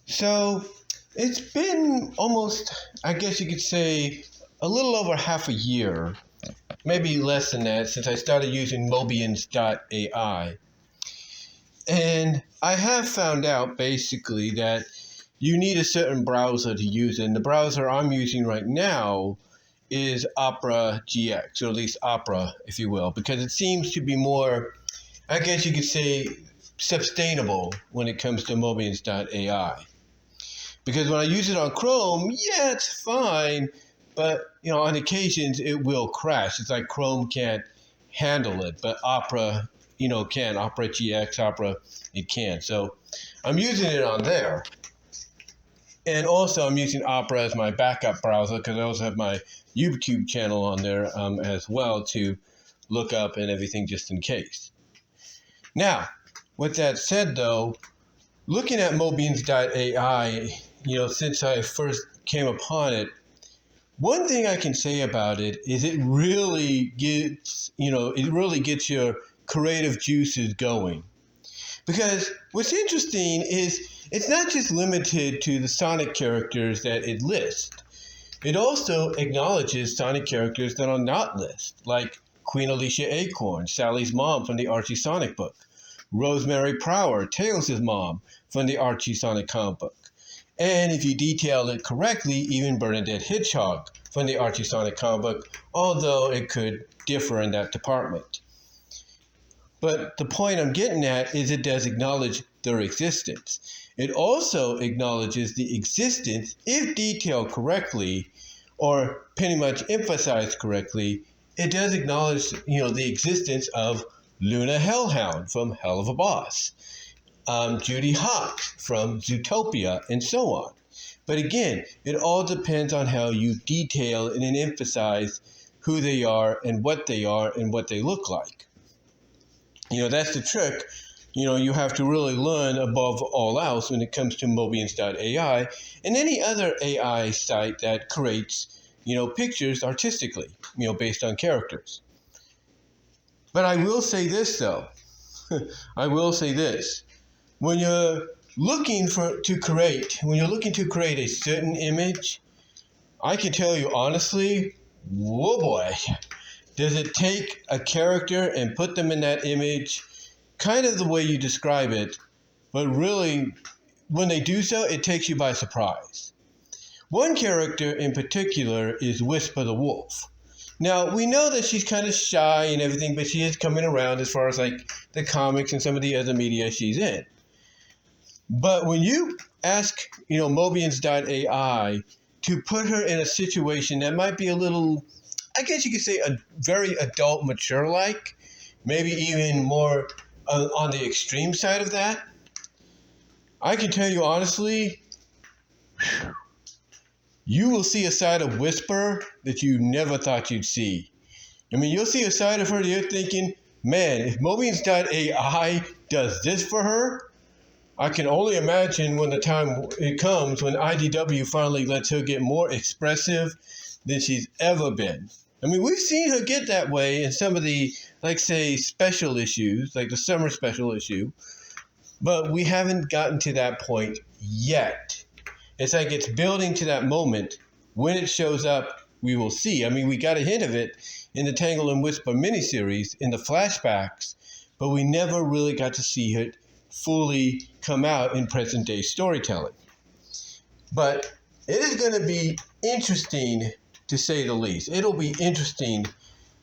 So it's been almost, I guess you could say, a little over half a year, maybe less than that, since I started using Mobians.AI. And I have found out basically that you need a certain browser to use it. And the browser I'm using right now is Opera GX, or at least Opera, if you will, because it seems to be more, I guess you could say, sustainable when it comes to Mobians.AI. Because when I use it on Chrome, yeah, it's fine, but on occasions it will crash. It's like Chrome can't handle it, but Opera, can. Opera GX, Opera, it can. So I'm using it on there. And also I'm using Opera as my backup browser because I also have my YouTube channel on there as well to look up and everything just in case. Now, with that said though, looking at Mobians.AI, since I first came upon it, one thing I can say about it is it really gets your creative juices going. Because what's interesting is it's not just limited to the Sonic characters that it lists. It also acknowledges Sonic characters that are not listed, like Queen Alicia Acorn, Sally's mom from the Archie Sonic book, Rosemary Prower, Tails' mom from the Archie Sonic comic book, and if you detail it correctly, even Bernadette Hedgehog from the Archie Sonic comic book, although it could differ in that department. But the point I'm getting at is it does acknowledge their existence. It also acknowledges the existence, if detailed correctly, or pretty much emphasized correctly, it does acknowledge, the existence of Luna Hellhound from Hell of a Boss, Judy Hawk from Zootopia, and so on. But again, it all depends on how you detail and emphasize who they are and what they look like. That's the trick. You have to really learn above all else when it comes to Mobians.ai and any other AI site that creates, pictures artistically, based on characters. But I will say this, though. I will say this. When you're looking to create a certain image, I can tell you honestly, whoa boy, does it take a character and put them in that image, kind of the way you describe it, but really, when they do so, it takes you by surprise. One character in particular is Whisper the Wolf. Now, we know that she's kind of shy and everything, but she is coming around as far as like the comics and some of the other media she's in. But when you ask, Mobians.ai to put her in a situation that might be a little, I guess you could say, a very adult, mature-like, maybe even more on the extreme side of that, I can tell you honestly, you will see a side of Whisper that you never thought you'd see. I mean, you'll see a side of her that you're thinking, man, if Mobians.ai does this for her, I can only imagine when the time it comes when IDW finally lets her get more expressive than she's ever been. I mean, we've seen her get that way in some of the, like, say, special issues, like the summer special issue, but we haven't gotten to that point yet. It's like it's building to that moment. When it shows up, we will see. I mean, we got a hint of it in the Tangle and Whisper miniseries in the flashbacks, but we never really got to see it fully come out in present-day storytelling. But it is going to be interesting, to say the least. It'll be interesting,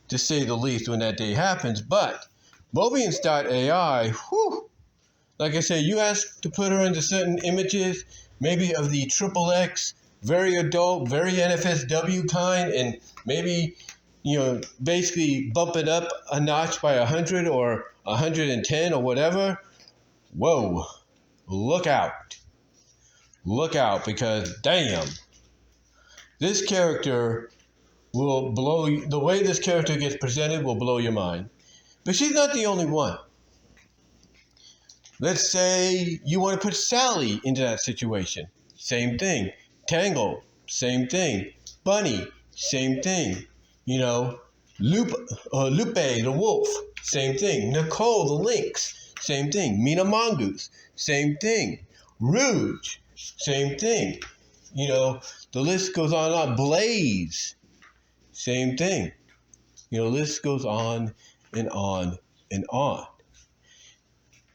to say the least, when that day happens. But Mobians.ai, like I said, you ask to put her into certain images, maybe of the XXX, very adult, very NFSW kind, and maybe, basically bump it up a notch by 100 or 110 or whatever. Whoa, look out. Look out, because damn, this character will blow you. The way this character gets presented will blow your mind. But she's not the only one. Let's say you want to put Sally into that situation. Same thing. Tangle, same thing. Bunny, same thing. Lupe the wolf, same thing. Nicole the lynx, same thing. Mina Mongoose, same thing. Rouge, Same thing. The list goes on and on. Blaze, same thing. List goes on and on and on.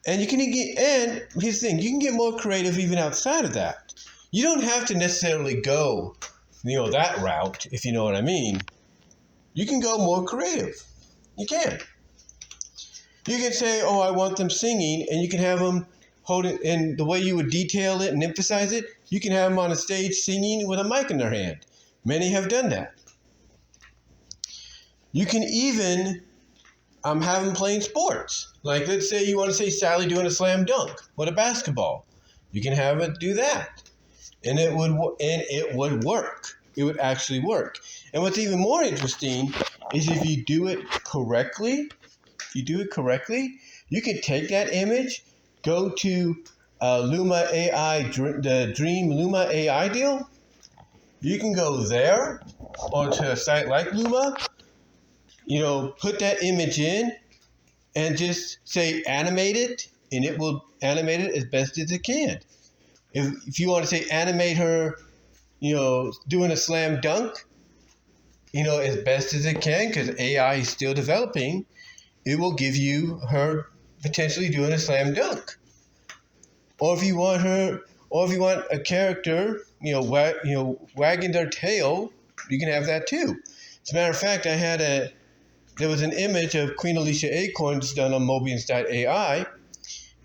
And here's the thing, you can get more creative even outside of that. You don't have to necessarily go, that route, if you know what I mean. You can go more creative. You can. You can say, oh, I want them singing, and you can have them hold it, and the way you would detail it and emphasize it, you can have them on a stage singing with a mic in their hand. Many have done that. You can even have them playing sports. Like, let's say you want to say Sally doing a slam dunk with a basketball. You can have it do that. And it would work. It would actually work. And what's even more interesting is if you do it correctly, you can take that image, go to Luma AI, the Dream Luma AI deal. You can go there or to a site like Luma, put that image in and just say animate it, and it will animate it as best as it can. If you want to say animate her, doing a slam dunk, as best as it can, because AI is still developing, it will give you her potentially doing a slam dunk. Or if you want a character, wagging their tail, you can have that too. As a matter of fact, there was an image of Queen Alicia Acorns done on Mobians.AI,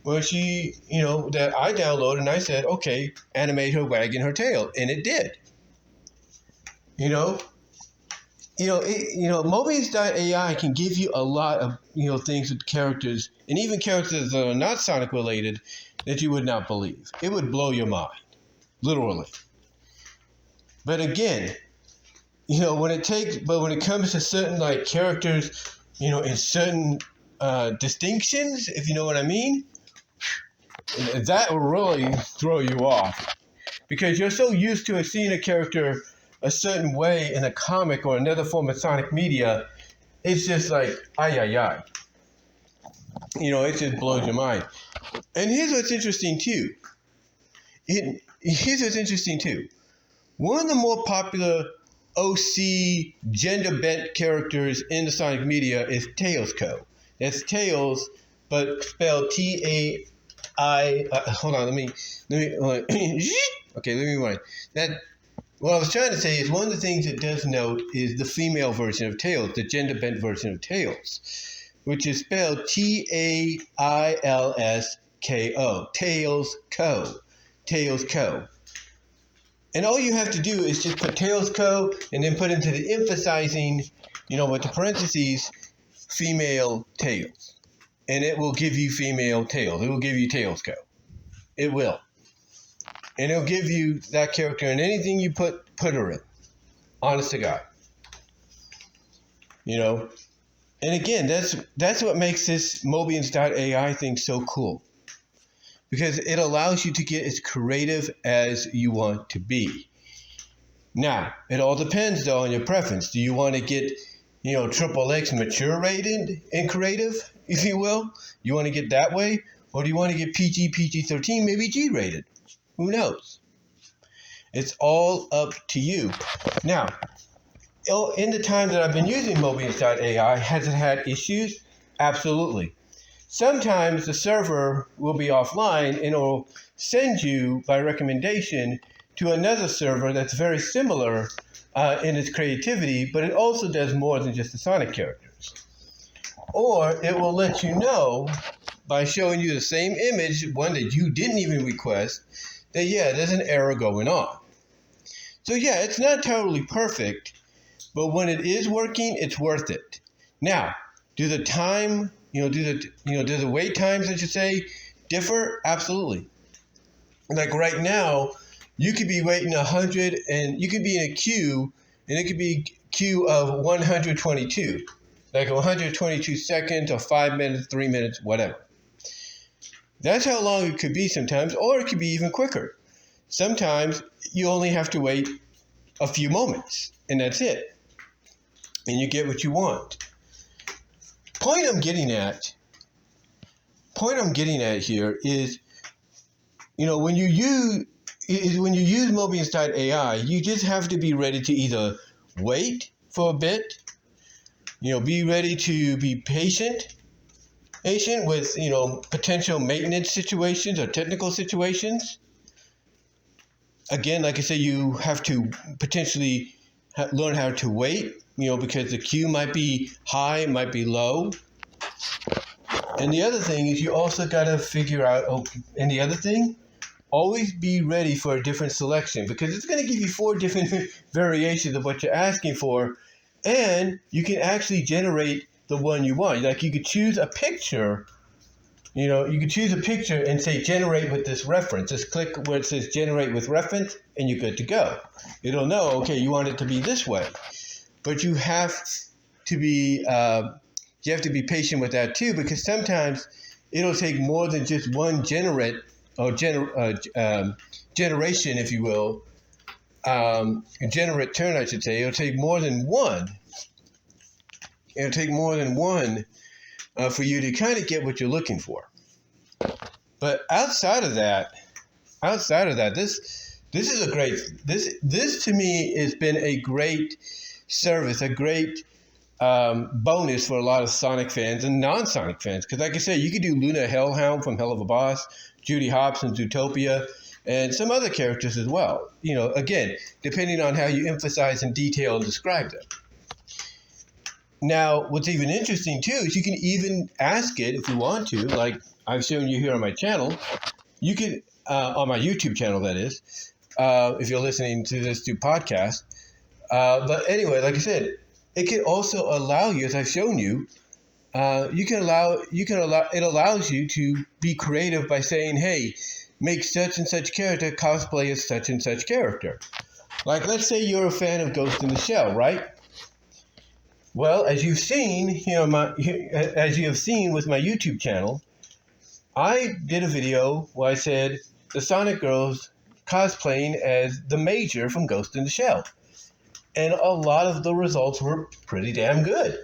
where she, that I downloaded, and I said, okay, animate her wagging her tail, and it did. Mobians.AI can give you a lot of, things with characters, and even characters that are not Sonic related, that you would not believe. It would blow your mind, literally. But again, when it comes to certain like characters, in certain distinctions, if you know what I mean, that will really throw you off, because you're so used to seeing a character a certain way in a comic or another form of Sonic media. It's just like, ay. It just blows your mind. And here's what's interesting too. One of the more popular OC gender bent characters in the Sonic media is Tails Co. That's Tails, but spelled T-A-I. Hold on, let me. Okay, let me rewind. What I was trying to say is one of the things it does note is the female version of Tails, the gender bent version of Tails, which is spelled T-A-I-L-S-K-O. Tails Co. Tails Co. And all you have to do is just put Tails Co. and then put into the emphasizing, with the parentheses, female Tails. And it will give you female Tails. It will give you Tails Co. It will. And it'll give you that character in anything you put her in. Honest to God. And again, that's what makes this Mobians.AI thing so cool. Because it allows you to get as creative as you want to be. Now, it all depends though on your preference. Do you want to get, XXX mature rated and creative, if you will? You want to get that way? Or do you want to get PG-13, maybe G rated? Who knows? It's all up to you. Now, in the time that I've been using Mobians.AI, has it had issues? Absolutely. Sometimes the server will be offline and it will send you, by recommendation, to another server that's very similar in its creativity, but it also does more than just the Sonic characters. Or it will let you know, by showing you the same image, one that you didn't even request, that there's an error going on. So it's not totally perfect, but when it is working, it's worth it. Now, do the wait times, I should say, differ? Absolutely. Like right now, you could be waiting 100, and you could be in a queue, and it could be queue of 122, like 122 seconds or 5 minutes, 3 minutes, whatever. That's how long it could be sometimes, or it could be even quicker. Sometimes you only have to wait a few moments, and that's it. And you get what you want. Point I'm getting at here is, when you use, is when you use Mobians.AI, you just have to be ready to either wait for a bit, be ready to be patient with, potential maintenance situations or technical situations. Again, like I said, you have to potentially learn how to wait, because the queue might be high, might be low. And the other thing is you also got to figure out, and the other thing, always be ready for a different selection, because it's going to give you 4 different variations of what you're asking for, and you can actually generate the one you want. Like you could choose a picture, and say generate with this reference. Just click where it says generate with reference and you're good to go. It'll know, okay, you want it to be this way. But you have to be patient with that too, because sometimes it'll take more than just one generation, if you will, generate turn, I should say. It'll take more than one. For you to kind of get what you're looking for. But outside of that, this is a great, this to me has been a great service, a great bonus for a lot of Sonic fans and non-Sonic fans. Because like I said, you could do Luna Hellhound from Hell of a Boss, Judy Hopps from Zootopia, and some other characters as well. Again, depending on how you emphasize and detail and describe them. Now, what's even interesting too is you can even ask it if you want to, like I've shown you here on my channel. You can, on my YouTube channel, that is, if you're listening to this through podcast. But anyway, like I said, it can also allow you, as I've shown you, it allows you to be creative by saying, hey, make such and such character cosplay as such and such character. Like, let's say you're a fan of Ghost in the Shell, right? Well, as you've seen as you have seen with my YouTube channel, I did a video where I said the Sonic girls cosplaying as the Major from Ghost in the Shell, and a lot of the results were pretty damn good.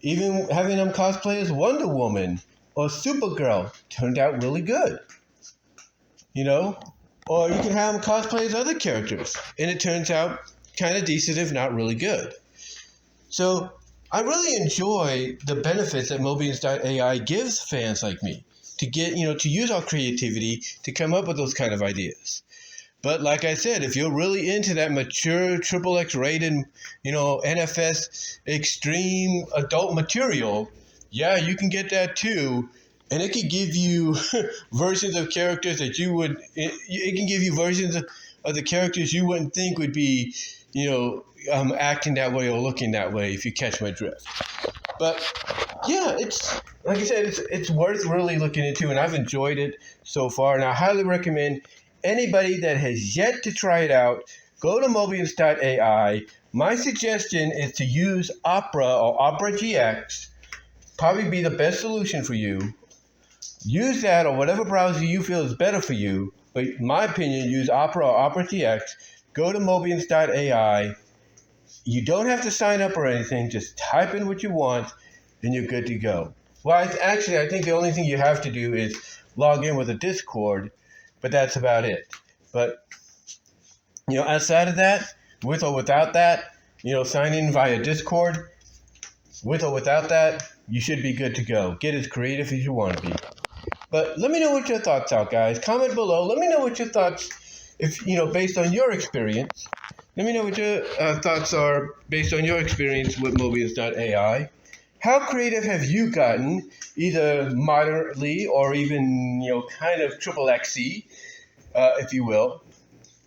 Even having them cosplay as Wonder Woman or Supergirl turned out really good. Or you can have them cosplay as other characters, and it turns out kind of decent, if not really good. So I really enjoy the benefits that Mobians.AI gives fans like me to get, to use our creativity to come up with those kind of ideas. But like I said, if you're really into that mature XXX rated, NFS extreme adult material, yeah, you can get that too. And it can give you versions of characters that it can give you versions of the characters you wouldn't think would be, acting that way or looking that way, if you catch my drift. But yeah, it's like I said, it's worth really looking into, and I've enjoyed it so far. And I highly recommend anybody that has yet to try it out, go to Mobians.AI. My suggestion is to use Opera or Opera GX. Probably be the best solution for you. Use that or whatever browser you feel is better for you. But in my opinion, use Opera or Opera GX. Go to Mobians.AI. You don't have to sign up or anything. Just type in what you want, and you're good to go. Well, I think the only thing you have to do is log in with a Discord, but that's about it. But, outside of that, with or without that, sign in via Discord, with or without that, you should be good to go. Get as creative as you want to be. But let me know what your thoughts are, guys. Comment below. Let me know what your thoughts, based on your experience. Let me know what your thoughts are based on your experience with Mobians.AI. How creative have you gotten, either moderately or even, kind of XXXy, if you will?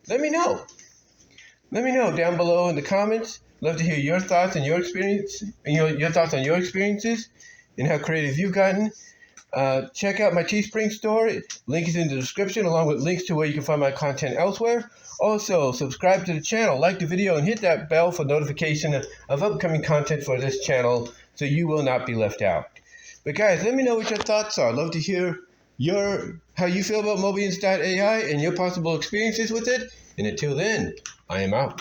Let me know. Let me know down below in the comments. Love to hear your thoughts and your experience, your thoughts on your experiences and how creative you've gotten. Check out my Teespring store. Link is in the description, along with links to where you can find my content elsewhere. Also, subscribe to the channel, like the video, and hit that bell for notification of upcoming content for this channel so you will not be left out. But guys, let me know what your thoughts are. I'd love to hear how you feel about Mobians.AI and your possible experiences with it. And until then, I am out.